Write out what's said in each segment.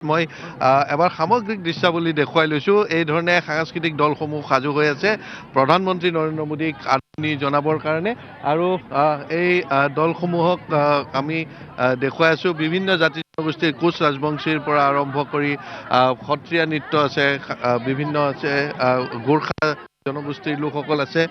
মই এবাৰ সামগ্ৰিক দৃশ্যাৱলী দেখুৱাই লৈছোঁ। এই ধৰণে সাংস্কৃতিক দলসমূহ সাজু হৈ আছে প্ৰধানমন্ত্ৰী নৰেন্দ্ৰ মোদীক আদৰণি জনাবৰ কাৰণে। আৰু এই দলসমূহক আমি দেখুৱাই আছোঁ বিভিন্ন জাতি জনগোষ্ঠীৰ কোচ ৰাজবংশীৰ পৰা আৰম্ভ কৰি সত্ৰীয়া নৃত্য আছে, বিভিন্ন আছে, গোৰ্খা জনগোষ্ঠীৰ লোকসকল আছে।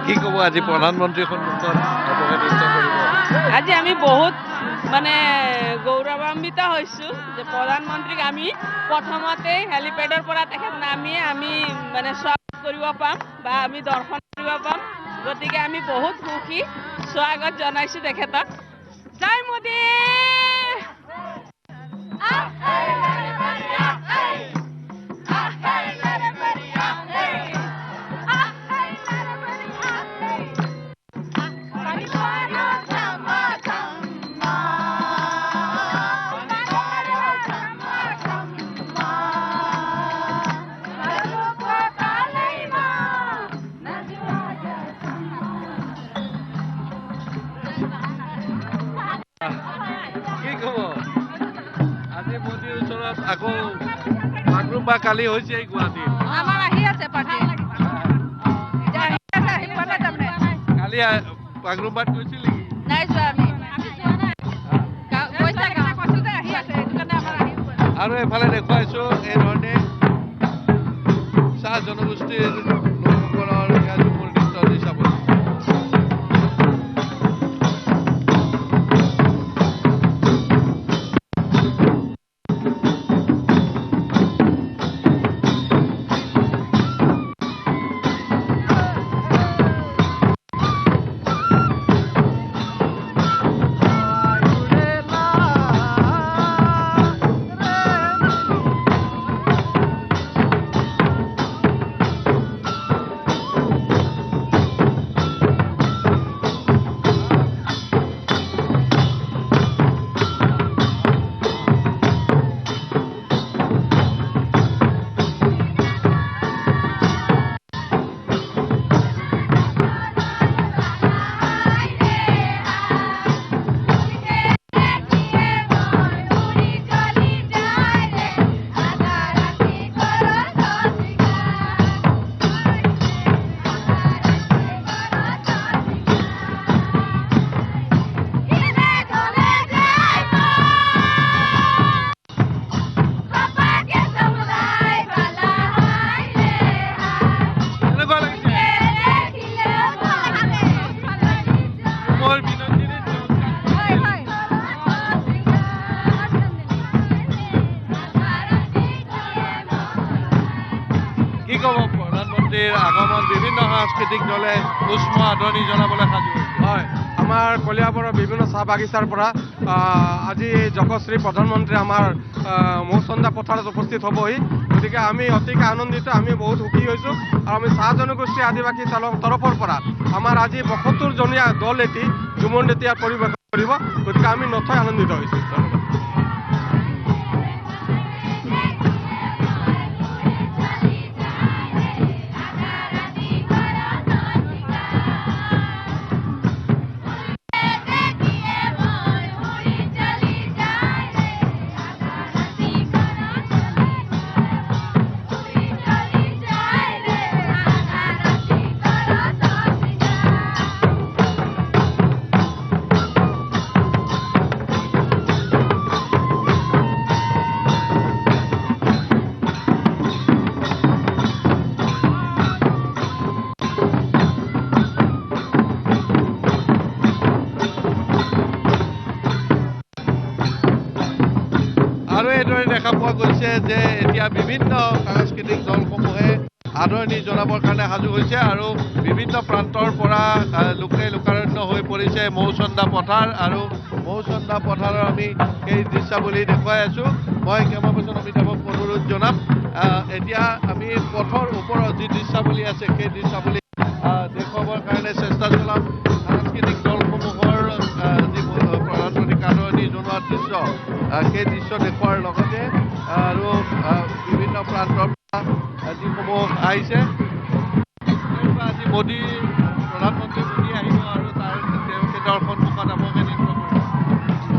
কি ক'ব আজি প্ৰধানমন্ত্ৰীৰ সন্মুখত অৱগত কৰিব? আজি আমি বহুত মানে গৌৰৱান্বিত হৈছোঁ যে প্ৰধানমন্ত্ৰীক আমি প্ৰথমতে হেলিপেডৰ পৰা তেখেত নামিয়ে আমি মানে স্বাগত কৰিব পাম বা আমি দৰ্শন কৰিব পাম। গতিকে আমি বহুত সুখী, স্বাগত জনাইছোঁ তেখেতক। জয় মোদী। কি ক'ব আজি মোদীৰ ওচৰত আকৌ বাগৰুম্বা কালি হৈছে গুৱাহাটীত? আমাৰ আহি আছে পাৰ্টি কালি বাগৰুম্বাত গৈছিল নেকি? নাই যোৱা আমি। আৰু এফালে দেখুৱাইছোঁ এই ধৰণে চাহ জনগোষ্ঠীৰ লোকসকলৰ ঝুমুৰ নৃত্য দৃশ্যাৱলী। কি ক'ব প্ৰধানমন্ত্ৰীৰ আগমন বিভিন্ন সাংস্কৃতিক দলে উষ্ম আদৰণি জনাবলৈ সাজু? হয়, আমাৰ কলিয়াবৰৰ বিভিন্ন চাহ বাগিচাৰ পৰা আজি যশস্বী প্ৰধানমন্ত্ৰী আমাৰ মৌচন্দা পথাৰত উপস্থিত হ'বহি। গতিকে আমি অতিকে আনন্দিত, আমি বহুত সুখী হৈছোঁ। আৰু আমি চাহ জনগোষ্ঠী আদিবাসী তৰফৰ পৰা আমাৰ আজি ৭২ জনীয়া দল এটি ঝুমুৰ নৃত্য পৰিৱেশন কৰিব। গতিকে আমি নথৈ আনন্দিত হৈছোঁ। দেখা পোৱা গৈছে যে এতিয়া বিভিন্ন সাংস্কৃতিক দলসমূহে আদৰণি জনাবৰ কাৰণে সাজু হৈছে আৰু বিভিন্ন প্ৰান্তৰ পৰা লোকে লোকাৰণ্য হৈ পৰিছে মৌচন্দা পথাৰ আৰু মৌচন্দা পথাৰৰ আমি সেই দৃশ্যাৱলী দেখুৱাই আছোঁ। মই কেমেৰা পাৰ্চন অমিতাভক অনুৰোধ জনাম এতিয়া আমি পথৰ ওপৰত যি দৃশ্যাৱলী আছে সেই দৃশ্যাৱলী দেখুৱাবৰ কাৰণে চেষ্টা চলাম। সাংস্কৃতিক দলসমূহৰ যি প্ৰধানমন্ত্ৰীক আদৰণি জনোৱাৰ দৃশ্য সেই দৃশ্য দেখুওৱাৰ লগতে আৰু বিভিন্ন প্ৰান্তৰ পৰা যিসমূহ আহিছে আজি মোদী প্ৰধানমন্ত্ৰী মোদী আহিব আৰু তেখেতৰ সন্মুখত আপোনালোকে নৃত্য কৰিব।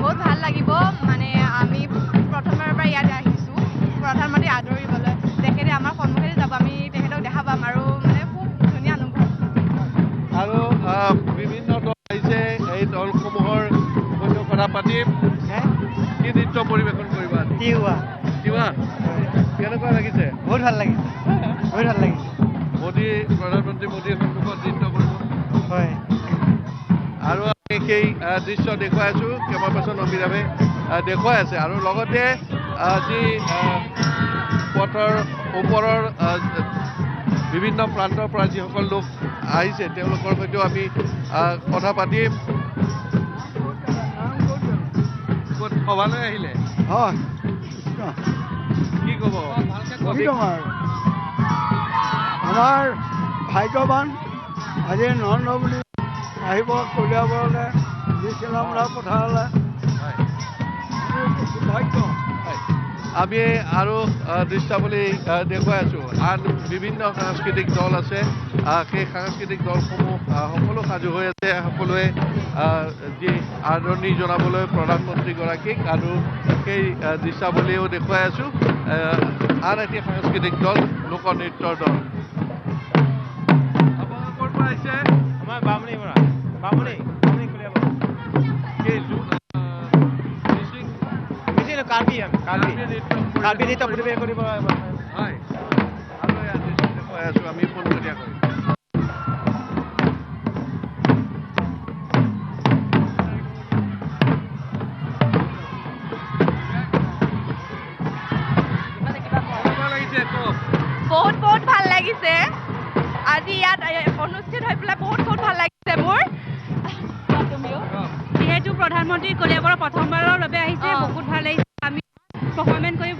বহুত ভাল লাগিব মানে আমি প্ৰথমবাৰৰ পৰা ইয়াত আহিছোঁ প্ৰধানমন্ত্ৰী আদৰিবলৈ তেখেতে আমাৰ সন্মুখেদি যাব আমি তেখেতক দেখা পাম আৰু মানে খুব ধুনীয়া অনুভৱ আৰু বিভিন্ন দল আহিছে এই দলসমূহৰ সৈতে কথা পাতিম কি নৃত্য পৰিৱেশন কৰিবা কিবা কেনেকুৱা লাগিছে বহুত ভাল লাগিছে বহুত ভাল লাগিছে মোদী প্ৰধানমন্ত্ৰী মোদীৰ সন্মুখত নৃত্য কৰিব হয় আৰু আমি সেই দৃশ্য দেখুৱাই আছোঁ কেমেৰা পাৰ্চন অমিতাভে দেখুৱাই আছে আৰু লগতে যি পথৰ ওপৰৰ বিভিন্ন প্ৰান্তৰ পৰা যিসকল লোক আহিছে তেওঁলোকৰ সৈতেও আমি কথা পাতিম। ক'ত সভালৈ আহিলে হয় কি ক'ব আমাৰ ভাগ্যৱান আজি নৰেন্দ্ৰ মোদী আহিব কলিয়াবৰলৈ শ্ৰীৰামৰা পথাৰলৈ ভাগ্য আমি আৰু দৃশ্যাৱলী দেখুৱাই আছোঁ আন বিভিন্ন সাংস্কৃতিক দল আছে সেই সাংস্কৃতিক দলসমূহ সকলো সাজু হৈ আছে সকলোৱে যি আদৰণি জনাবলৈ প্ৰধানমন্ত্ৰীগৰাকীক আৰু সেই দৃশ্যাৱলীও দেখুৱাই আছোঁ আন এটি সাংস্কৃতিক দল লোকনৃত্যৰ দল আপোনালোকৰ পৰা আহিছে আমাৰ বামুণীৰ পৰা বামুণী কলিয়াবৰ কাৰ্বি নৃত্য পৰিৱেশ কৰিব হয় আৰু ইয়াত দৃশ্য দেখুৱাই আছোঁ আমি পোনপটীয়াকৈ বহুত বহুত ভাল লাগিছে আজি ইয়াত অনুষ্ঠিত হৈ পেলাই বহুত ভাল লাগিছে মোৰ যিহেতু প্ৰধানমন্ত্ৰী কলিয়াবৰৰ প্ৰথমবাৰৰ বাবে আহিছে বহুত ভাল লাগিছে আমি পাৰফৰ্মেঞ্চ কৰি